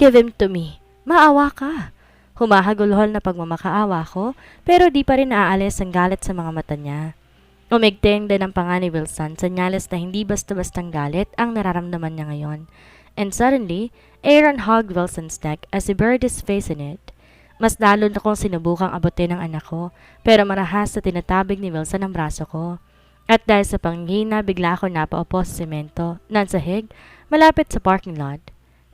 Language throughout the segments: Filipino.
Give him to me. Maawa ka. Humahagulhol na pagmamakaawa ko, pero di pa rin naaalis ang galit sa mga mata niya. Umigting din ang panga ni Wilson, senyales na hindi basta-bastang galit ang nararamdaman niya ngayon. And suddenly, Aaron hugged Wilson's neck as he buried his face in it. Mas lalo na kong sinubukang abutin ang anak ko, pero marahas na tinatabig ni Wilson ang braso ko. At dahil sa panghina, bigla ako napaupo sa semento, ng sahig, malapit sa parking lot.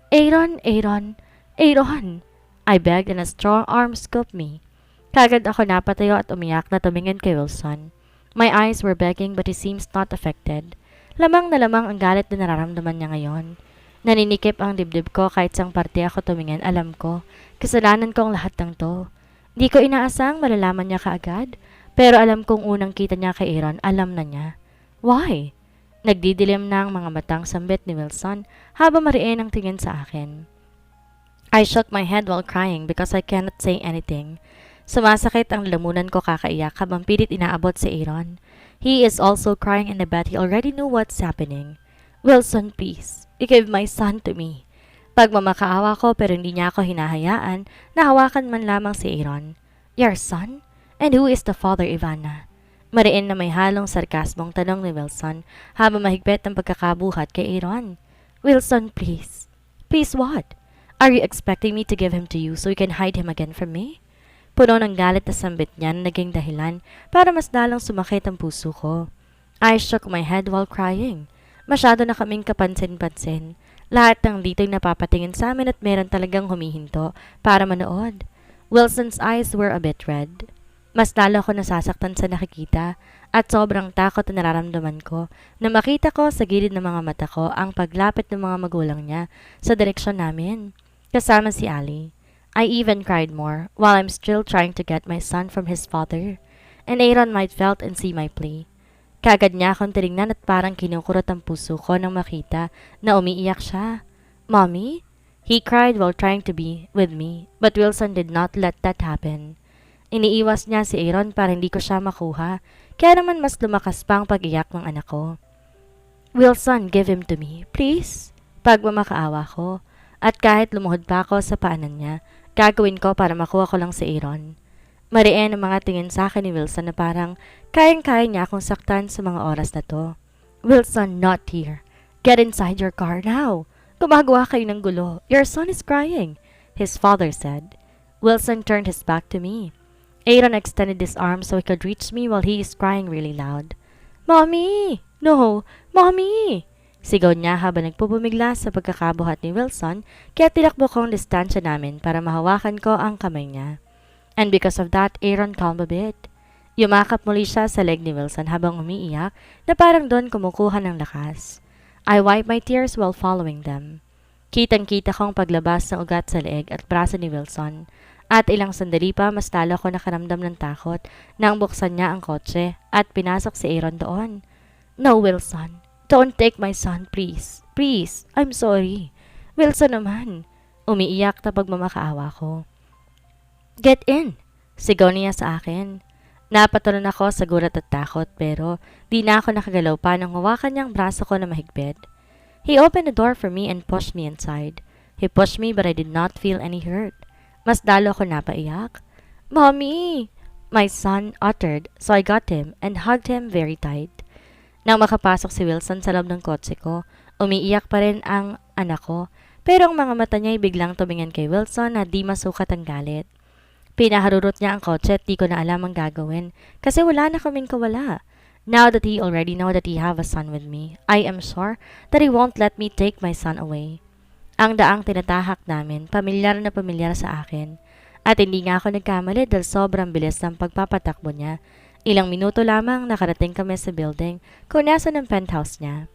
Aaron, Aaron, Aaron! I begged and a strong arm scooped me. Kagad ako napatayo at umiyak na tumingin kay Wilson. My eyes were begging but he seems not affected. Lamang na lamang ang galit na nararamdaman niya ngayon. Naninikip ang dibdib ko kahit sang parte ako tumingin, alam ko. Kasalanan ko ang lahat ng to. Di ko inaasang malalaman niya kaagad, pero alam kong unang kita niya kay Aaron, alam na niya. Why? Nagdidilim na ang mga matang sambit ni Wilson habang mariin ang tingin sa akin. I shook my head while crying because I cannot say anything. Sumasakit ang lamunan ko kakaiyak habang pilit inaabot si Aaron. He is also crying and I bet he already knew what's happening. Wilson, please, give my son to me. Pagmamakaawa ko pero hindi niya ako hinahayaan na hawakan man lamang si Aaron. Your son? And who is the father, Ivana? Mariin na may halong sarkasmong tanong ni Wilson habang mahigpit ang pagkakabuhat kay Aaron. Wilson, please. Please what? Are you expecting me to give him to you so you can hide him again from me? Puno ng galit na sambit niya na naging dahilan para mas lalong sumakit ang puso ko. I shook my head while crying. Masyado na kaming kapansin-pansin. Lahat ng dito'y napapatingin sa amin at meron talagang humihinto para manood. Wilson's eyes were a bit red. Mas lalo ako nasasaktan sa nakikita at sobrang takot na nararamdaman ko na makita ko sa gilid ng mga mata ko ang paglapit ng mga magulang niya sa direksyon namin. Kasama si Ali. I even cried more while I'm still trying to get my son from his father. And Aaron might felt and see my plea. Kagad niya akong tinignan at parang kinukurot ang puso ko nang makita na umiiyak siya. Mommy? He cried while trying to be with me, but Wilson did not let that happen. Iniiwas niya si Aaron para hindi ko siya makuha, kaya naman mas lumakas pa ang pag-iyak ng anak ko. Wilson, give him to me, please. Pagmamakaawa ko, at kahit lumuhod pa ako sa paanan niya, gagawin ko para makuha ko lang si Aaron. Mariin ang mga tingin sa akin ni Wilson na parang kayang-kaya niya akong saktan sa mga oras na to. Wilson, not here. Get inside your car now. Gumagawa kayo ng gulo. Your son is crying, his father said. Wilson turned his back to me. Aaron extended his arm so he could reach me while he is crying really loud. Mommy! No! Mommy! Sigaw niya habang nagpupumigla sa pagkakabuhat ni Wilson, kaya tinakbo ko ang distansya namin para mahawakan ko ang kamay niya. And because of that, Aaron calmed a bit. Yumakap muli siya sa leg ni Wilson habang umiiyak na parang doon kumukuha ng lakas. I wiped my tears while following them. Kitang-kita kong paglabas ng ugat sa leeg at braso ni Wilson. At ilang sandali pa mas lalo ko nakaramdam ng takot nang buksan niya ang kotse at pinasok si Aaron doon. No, Wilson. Don't take my son, please. Please. I'm sorry. Wilson naman. Umiiyak na pagmamakaawa ko. Get in! Sigaw niya sa akin. Napatulan ako sa gulat at takot pero di na ako nakagalaw pa nang hawakan niyang braso ko na mahigpit. He opened the door for me and pushed me inside. He pushed me but I did not feel any hurt. Mas lalo ako napaiyak. Mommy! My son uttered, so I got him and hugged him very tight. Nang makapasok si Wilson sa loob ng kotse ko, umiiyak pa rin ang anak ko pero ang mga mata niya ay biglang tumingin kay Wilson na di masukat ang galit. Pinaharurot niya ang kotse at di ko na alam ang gagawin kasi wala na kaming kawala. Now that he already know that he have a son with me, I am sure that he won't let me take my son away. Ang daang tinatahak namin, pamilyar na pamilyar sa akin. At hindi nga ako nagkamali dahil sobrang bilis ng pagpapatakbo niya. Ilang minuto lamang nakarating kami sa building kung nasa ng penthouse niya.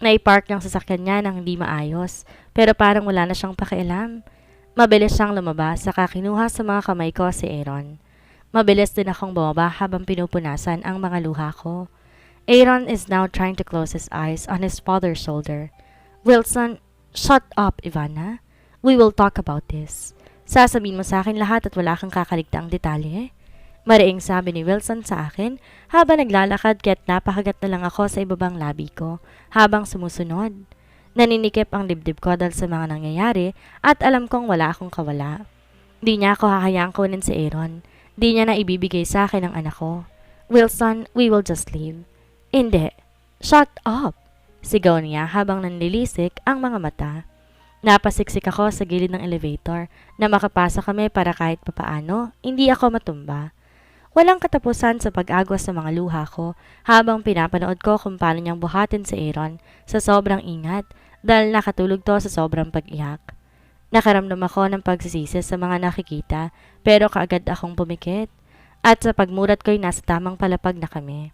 Naipark niyang sasakyan niya nang hindi maayos pero parang wala na siyang pakialam. Mabilis siyang lumabas saka kinuha sa mga kamay ko si Aaron. Mabilis din akong bumaba habang pinupunasan ang mga luha ko. Aaron is now trying to close his eyes on his father's shoulder. Wilson, shut up, Ivana. We will talk about this. Sasabihin mo sa akin lahat at wala kang kakaligtaang detalye. Mariing sabi ni Wilson sa akin habang naglalakad kaya't napakagat na lang ako sa ibabang labi ko habang sumusunod. Naninikip ang dibdib ko dahil sa mga nangyayari at alam kong wala akong kawala. Di niya ako hahayaan kunin si Aaron. Di niya na ibibigay sa akin ang anak ko. Wilson, we will just leave. Hindi. Shut up! Sigaw niya habang nanlilisik ang mga mata. Napasiksik ako sa gilid ng elevator na makapasa kami para kahit papaano, hindi ako matumba. Walang katapusan sa pag-agwas sa mga luha ko habang pinapanood ko kung paano niyang buhatin si Aaron sa sobrang ingat dahil nakatulog to sa sobrang pag-iyak. Nakaramdam ako ng pagsisisi sa mga nakikita pero kaagad akong pumikit at sa pagmurat ko'y nasa tamang palapag na kami.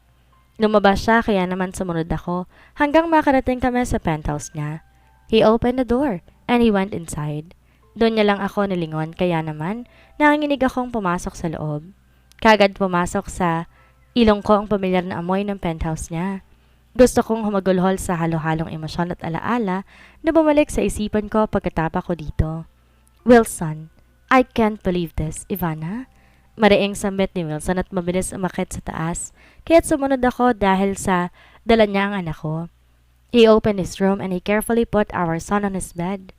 Lumabas siya kaya naman sumunod ako hanggang makarating kami sa penthouse niya. He opened the door and he went inside. Doon niya lang ako nilingon kaya naman nanginginig akong pumasok sa loob. Kagad pumasok sa ilong ko ang pamilyar na amoy ng penthouse niya. Gusto kong humagulhol sa halo-halong emosyon at alaala na bumalik sa isipan ko pagkatapa ko dito. Wilson, I can't believe this, Ivana. Mariing sambit ni Wilson at mabilis umakit sa taas, kaya't sumunod ako dahil sa dala niya ang anak ko. He opened his room and he carefully put our son on his bed.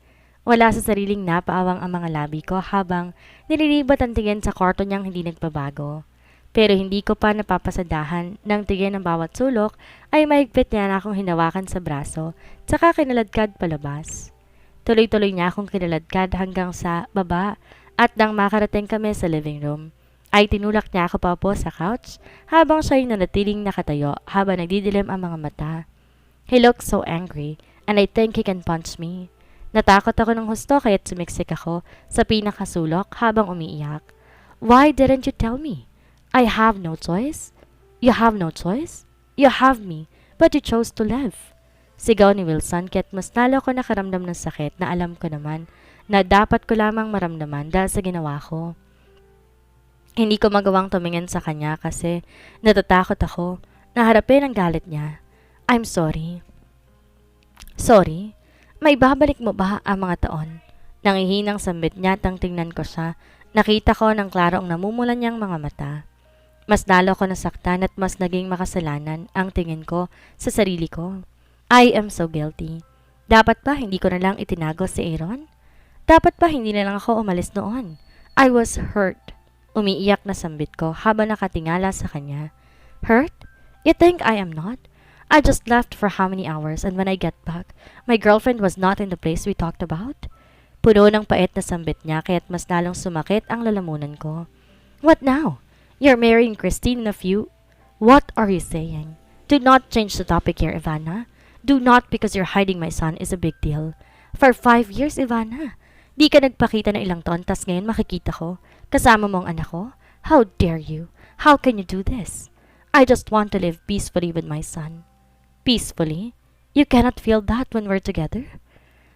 Wala sa sariling napaawang ang mga labi ko habang nililibat ang tingin sa kwarto niyang hindi nagbabago. Pero hindi ko pa napapasadahan ng tingin ng bawat sulok ay mahigpit niya na akong hinawakan sa braso tsaka kinaladkad palabas. Tuloy-tuloy niya akong kinaladkad hanggang sa baba at nang makarating kami sa living room ay tinulak niya ako pa po sa couch habang siya'y nanatiling nakatayo habang nagdidilim ang mga mata. He looked so angry and I think he can punch me. Natakot ako ng husto kaya't sumiksik ako sa pinakasulok habang umiiyak. Why didn't you tell me? I have no choice. You have no choice? You have me, but you chose to live. Sigaw ni Wilson kaya't mas lalo ko nakaramdam ng sakit na alam ko naman na dapat ko lamang maramdaman dahil sa ginawa ko. Hindi ko magawang tumingin sa kanya kasi natatakot ako na harapin ang galit niya. I'm sorry. Sorry? May babalik mo ba ang mga taon? Nangihinang sambit niya tang tingnan ko siya. Nakita ko ng klaro ang namumulan niyang mga mata. Mas lalo ko nasaktan at mas naging makasalanan ang tingin ko sa sarili ko. I am so guilty. Dapat ba hindi ko na lang itinago si Aaron? Dapat ba hindi na lang ako umalis noon? I was hurt. Umiiyak na sambit ko habang nakatingala sa kanya. Hurt? You think I am not? I just left for how many hours and when I get back, my girlfriend was not in the place we talked about. Puno ng pait na sambit niya kaya't mas lalong sumakit ang lalamunan ko. What now? You're marrying Christine in a few... What are you saying? Do not change the topic here, Ivana. Do not because you're hiding my son is a big deal. For 5 years, Ivana. Di ka nagpakita ng ilang taon tas ngayon makikita ko. Kasama mo ang anak ko? How dare you? How can you do this? I just want to live peacefully with my son. Peacefully? You cannot feel that when we're together?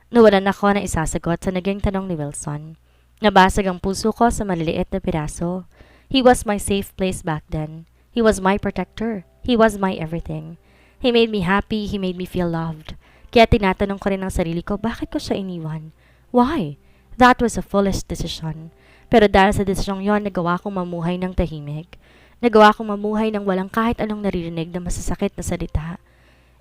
Nawalan ako na isasagot sa naging tanong ni Wilson. Nabasag ang puso ko sa maliliit na piraso. He was my safe place back then. He was my protector. He was my everything. He made me happy. He made me feel loved. Kaya tinatanong ko rin ang sarili ko, bakit ko siya iniwan? Why? That was a foolish decision. Pero dahil sa desisyong yon, nagawa kong mamuhay ng tahimik. Nagawa kong mamuhay ng walang kahit anong naririnig na masasakit na salita.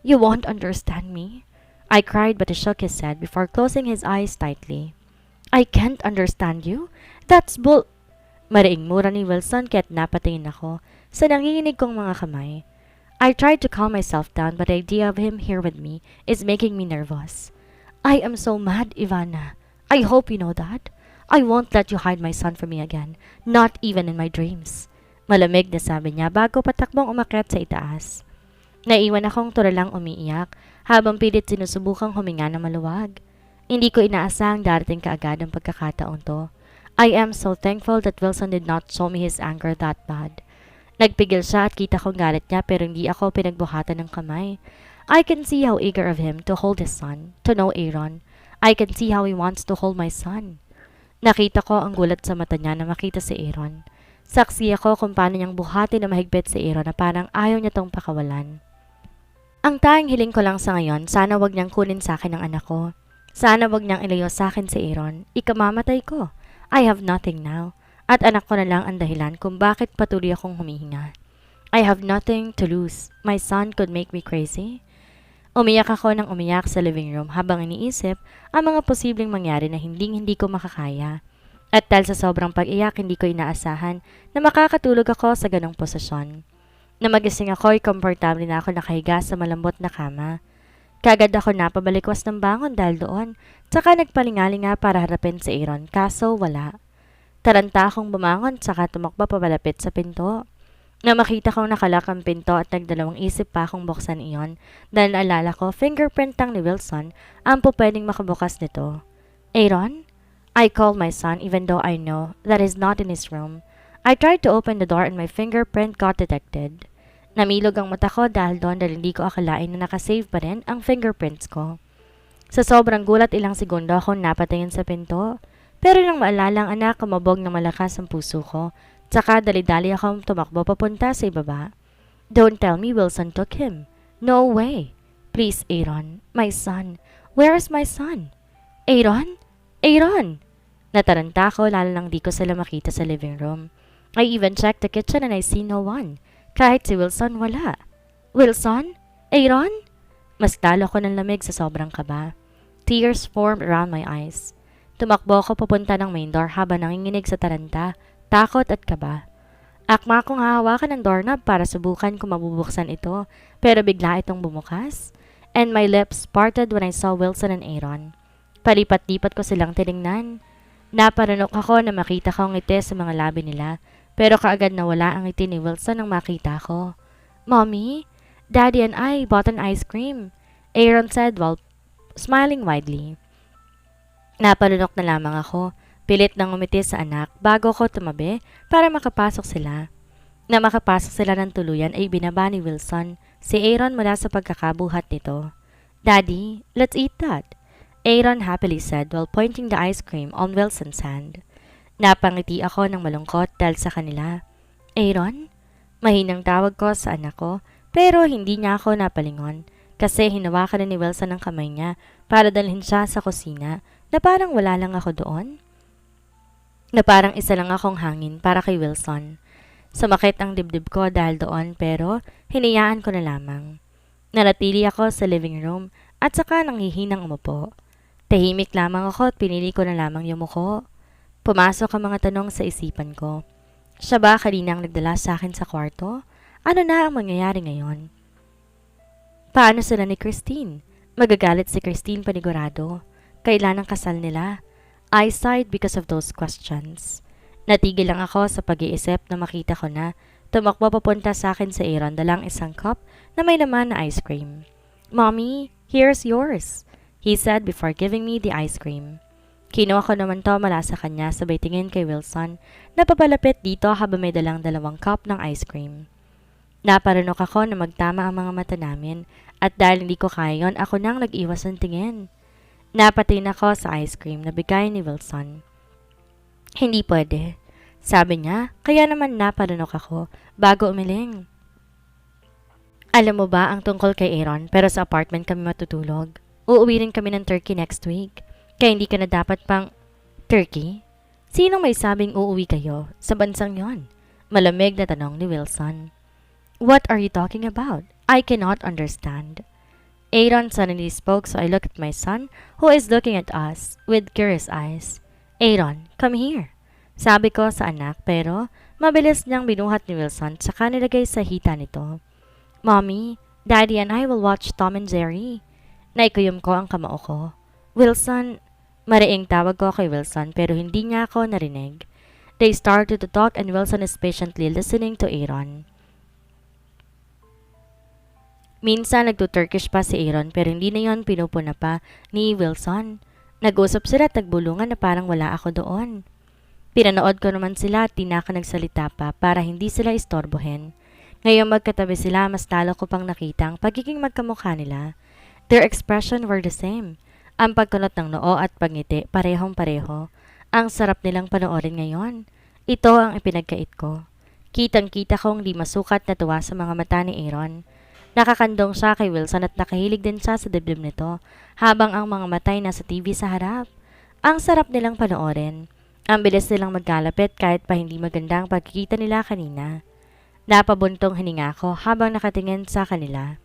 You won't understand me. I cried but he shook his head before closing his eyes tightly. I can't understand you? That's bull... Mariing mura ni Wilson kaya't napatingin ako sa nanginginig kong mga kamay. I tried to calm myself down but the idea of him here with me is making me nervous. I am so mad, Ivana. I hope you know that. I won't let you hide my son from me again, not even in my dreams. Malamig na sabi niya bago patakbong umakyat sa itaas. Naiwan akong tulalang umiiyak habang pilit sinusubukang huminga ng maluwag. Hindi ko inaasahang darating kaagad ang pagkakataon to. I am so thankful that Wilson did not show me his anger that bad. Nagpigil siya at kita kong galit niya pero hindi ako pinagbuhatan ng kamay. I can see how eager of him to hold his son, to know Aaron. I can see how he wants to hold my son. Nakita ko ang gulat sa mata niya na makita si Aaron. Saksi ako kung paano niyang buhatin na mahigpit si Aaron na parang ayaw niya tong pakawalan. Ang tanging hiling ko lang sa ngayon, sana wag niyang kunin sa akin ang anak ko. Sana wag niyang ilayo sa akin si Aaron. Ikamamatay ko. I have nothing now. At anak ko na lang ang dahilan kung bakit patuloy akong humihinga. I have nothing to lose. My son could make me crazy. Umiyak ako ng umiyak sa living room habang iniisip ang mga posibleng mangyari na hindi ko makakaya. At dahil sa sobrang pag-iyak, hindi ko inaasahan na makakatulog ako sa ganong posisyon. Na magising ako ay komportable na ako nakahiga sa malambot na kama. Kagad ako napabalikwas ng bangon dahil doon, tsaka nagpalingalinga para harapin si Aaron, kaso wala. Taranta akong bumangon tsaka tumakbo papalapit sa pinto. Na makita kong nakalak ang pinto at nagdalawang isip pa akong buksan iyon dahil naalala ko fingerprint ang ni Wilson ang pwedeng makabukas nito. Aaron? I called my son even though I know that he's not in his room. I tried to open the door and my fingerprint got detected. Namilog ang mata ko dahil doon dahil hindi ko akalain na nakasave pa rin ang fingerprints ko. Sa sobrang gulat ilang segundo ako napatingin sa pinto. Pero nang maalala ang anak, kumabog ng malakas ang puso ko. Tsaka dali-dali akong tumakbo papunta sa ibaba. Don't tell me Wilson took him. No way. Please, Aaron. My son. Where is my son? Aaron? Aaron! Nataranta ako lalo nang di ko sila makita sa living room. I even checked the kitchen and I see no one. Kahit si Wilson wala. Wilson? Aaron? Mas lalo ko ng lamig sa sobrang kaba. Tears formed around my eyes. Tumakbo ako papunta ng main door habang nanginginig sa taranta, takot at kaba. Akma kong hahawakan ng doorknob para subukan kung mabubuksan ito, pero bigla itong bumukas. And my lips parted when I saw Wilson and Aaron. Palipat-lipat ko silang tiningnan. Naparanok ako na makita ko ang ngiti sa mga labi nila, pero kaagad nawala ang ngiti ni Wilson nang makita ko. Mommy, Daddy and I bought an ice cream, Aaron said while smiling widely. Naparanok na lamang ako, pilit nang umiti sa anak bago ko tumabi para makapasok sila. Na makapasok sila ng tuluyan ay binaba ni Wilson si Aaron mula sa pagkakabuhat nito. Daddy, let's eat that, Aaron happily said while pointing the ice cream on Wilson's hand. Napangiti ako ng malungkot dahil sa kanila. Aaron? Mahinang tawag ko sa anak ko pero hindi niya ako napalingon kasi hinawakan na ni Wilson ang kamay niya para dalhin siya sa kusina na parang wala lang ako doon. Na parang isa lang akong hangin para kay Wilson. Sumakit ang dibdib ko dahil doon pero hinayaan ko na lamang. Nanatili ako sa living room at saka nanghihinang umupo. Tahimik lamang ako at pinili ko na lamang yumuko. Pumasok ang mga tanong sa isipan ko. Siya ba kaninang nagdala sa akin sa kwarto? Ano na ang mangyayari ngayon? Paano sila ni Christine? Magagalit si Christine panigurado. Kailan ang kasal nila? I sighed because of those questions. Natigil lang ako sa pag-iisip na makita ko na tumakbo papunta sa akin sa Aaron dalang isang cup na may laman na ice cream. Mommy, here's yours, he said before giving me the ice cream. Kinuha ko naman to mula sa kanya sabay tingin kay Wilson na papalapit dito habang may dalang dalawang cup ng ice cream. Naparanok ako na magtama ang mga mata namin at dahil hindi ko kaya yun, ako nang nag-iwas ng tingin. Napatin ako sa ice cream na bigay ni Wilson. Hindi pwede, sabi niya, kaya naman naparanok ako bago umiling. Alam mo ba ang tungkol kay Aaron pero sa apartment kami matutulog? Uuwi rin kami ng Turkey next week. Kaya hindi ka na dapat pang Turkey? Sinong may sabing uuwi kayo sa bansang yon? Malamig na tanong ni Wilson. What are you talking about? I cannot understand. Aaron suddenly spoke so I looked at my son who is looking at us with curious eyes. Aaron, come here, sabi ko sa anak pero mabilis niyang binuhat ni Wilson tsaka nilagay sa hita nito. Mommy, Daddy and I will watch Tom and Jerry. Naikuyom ko ang kamao ko. Wilson, mariing tawag ko kay Wilson pero hindi niya ako narinig. They started to talk and Wilson is patiently listening to Aaron. Minsan nagtuturkish pa si Aaron pero hindi na yon pinupuna pa ni Wilson. Nag-usap sila at nagbulungan na parang wala ako doon. Pinanood ko naman sila at di na ako nagsalita pa para hindi sila istorbohin. Ngayong magkatabi sila, mas lalo ko pang nakita ang pagiging magkamukha nila. Their expression were the same. Ang pagkunot ng noo at pagngiti parehong-pareho. Ang sarap nilang panoorin ngayon. Ito ang ipinagkait ko. Kitang-kita kong di masukat na tuwa sa mga mata ni Aaron. Nakakandong siya kay Wilson at nakahilig din siya sa dibdib nito habang ang mga matay nasa TV sa harap. Ang sarap nilang panoorin. Ang bilis nilang magkalapit kahit pa hindi maganda ang pagkikita nila kanina. Napabuntong hininga ko habang nakatingin sa kanila.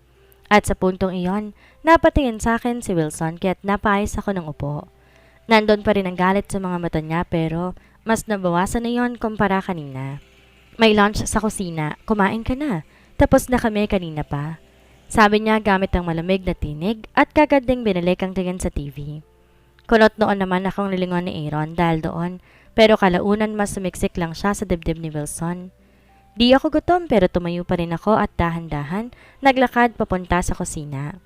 At sa puntong iyon, napatingin sa akin si Wilson kaya't napayos ako ng upo. Nandun pa rin ang galit sa mga mata niya pero mas nabawasan na yon kumpara kanina. May lunch sa kusina, kumain ka na. Tapos na kami kanina pa. Sabi niya gamit ang malamig na tinig at kagad ding binalik ang tingin sa TV. Kunot noon naman akong nilingon ni Aaron dahil doon, pero kalaunan mas sumiksik lang siya sa dibdib ni Wilson. Di ako gutom pero tumayo pa rin ako at dahan-dahan naglakad papunta sa kusina.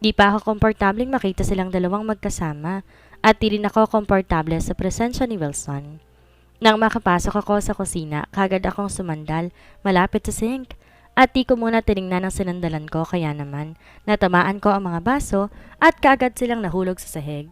Di pa ako komportabling makita silang dalawang magkasama at di rin ako komportable sa presensya ni Wilson. Nang makapasok ako sa kusina, kagad akong sumandal malapit sa sink at di ko muna tiningnan ang sinandalan ko kaya naman natamaan ko ang mga baso at kagad silang nahulog sa sahig.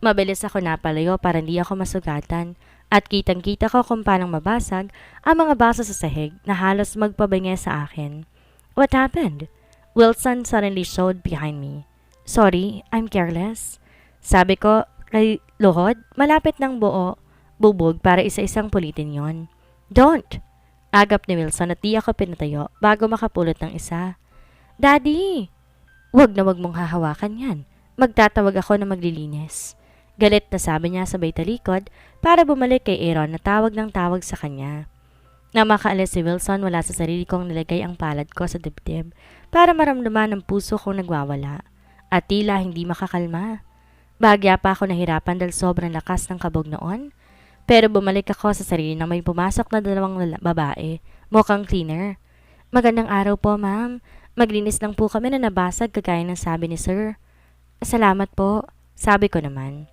Mabilis ako napalayo para hindi ako masugatan at kitang-kita ko kung paano mabasag ang mga baso sa sahig na halos magpabingi sa akin. What happened? Wilson suddenly showed behind me. Sorry, I'm careless. Sabi ko kay Luhod, malapit ng bubog para isa-isang pulitin yon. Don't! Agap ni Wilson at di ako pinatayo bago makapulot ng isa. Daddy! Wag na wag mong hahawakan yan. Magtatawag ako na maglilinis. Galit na sabi niya sabay talikod para bumalik kay Aaron na tawag ng tawag sa kanya. Nang makaalis si Wilson, wala sa sarili kong nilagay ang palad ko sa dibdib para maramdaman ang puso kong nagwawala at tila hindi makakalma. Bahagya pa ako nahirapan dahil sobrang lakas ng kabog noon. Pero bumalik ako sa sarili na may pumasok na dalawang babae, mukhang cleaner. Magandang araw po, ma'am. Maglinis lang po kami na nabasag kagaya ng sabi ni sir. Salamat po, sabi ko naman.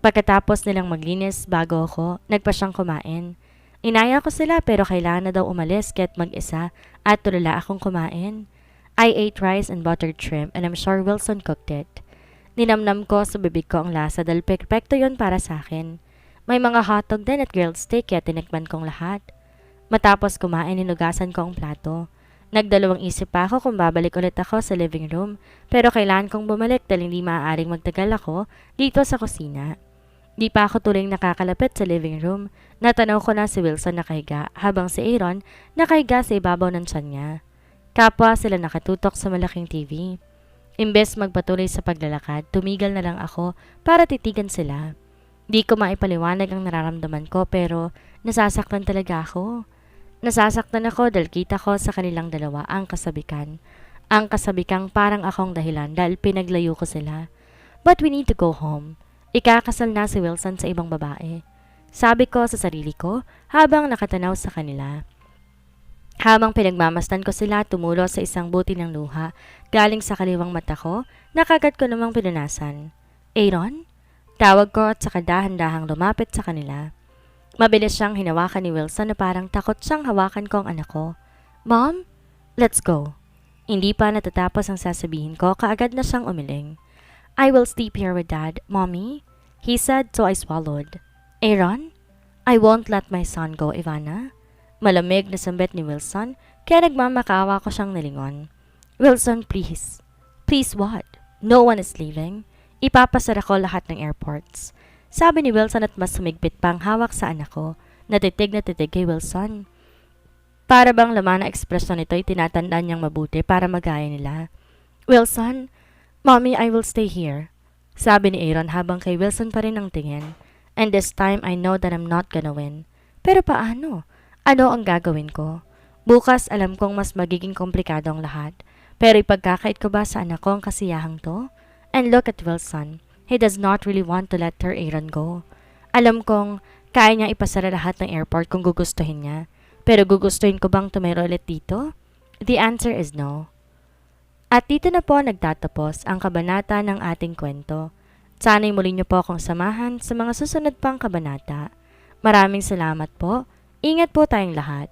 Pagkatapos nilang maglinis bago ako, nagpa siyang kumain. Inaya ko sila pero kailangan na daw umalis kaya't mag-isa at tulala akong kumain. I ate rice and buttered shrimp and I'm sure Wilson cooked it. Ninamnam ko sa bibig ko ang lasa dahil perfecto yon para sa akin. May mga hotdog din at grilled steak kaya tinikman kong lahat. Matapos kumain, hinugasan ko ang plato. Nagdalawang isip pa ako kung babalik ulit ako sa living room pero kailangan kong bumalik dahil hindi maaaring magtagal ako dito sa kusina. Di pa ako tuloy nakakalapit sa living room. Natanaw ko na si Wilson nakahiga habang si Aaron nakahiga sa ibabaw ng tiyan niya. Kapwa sila nakatutok sa malaking TV. Imbes magpatuloy sa paglalakad, tumigil na lang ako para titigan sila. Di ko maipaliwanag ang nararamdaman ko pero nasasaktan talaga ako. Nasasaktan ako dahil kita ko sa kanilang dalawa ang kasabikan. Ang kasabikang parang akong dahilan dahil pinaglayo ko sila. But we need to go home. Ikakasal na si Wilson sa ibang babae. Sabi ko sa sarili ko habang nakatanaw sa kanila. Habang pinagmamasdan ko sila, tumulo sa isang buti ng luha galing sa kaliwang mata ko na kagad ko namang pinunasan. Aaron? Tawag ko at saka dahan-dahang lumapit sa kanila. Mabilis siyang hinawakan ni Wilson na parang takot siyang hawakan ko ang anak ko. Mom, let's go. Hindi pa natatapos ang sasabihin ko, kaagad na siyang umiling. I will sleep here with Dad, Mommy, he said, so I swallowed. Aaron? I won't let my son go, Ivana. Malamig na sambit ni Wilson, kaya nagmamakaawa ko siyang nilingon. Wilson, please. Please what? No one is leaving. Ipapasara ko lahat ng airports. Sabi ni Wilson at mas sumigpit pang hawak sa anak ko. Natitig na titig kay Wilson. Para bang laman na ekspresyon nito'y tinatandaan niyang mabuti para magaya nila. Wilson, Mommy, I will stay here. Sabi ni Aaron habang kay Wilson pa rin ang tingin. And this time I know that I'm not gonna win. Pero paano? Ano ang gagawin ko? Bukas alam kong mas magiging komplikado ang lahat. Pero ipagkakait ko ba sa anak ko ang kasiyahang to? And look at Wilson. He does not really want to let her Aaron go. Alam kong kaya niya ipasara lahat ng airport kung gugustuhin niya. Pero gugustuhin ko bang tumiro ulit dito? The answer is no. At dito na po nagtatapos ang kabanata ng ating kwento. Sana'y muli niyo po akong samahan sa mga susunod pang kabanata. Maraming salamat po. Ingat po tayong lahat.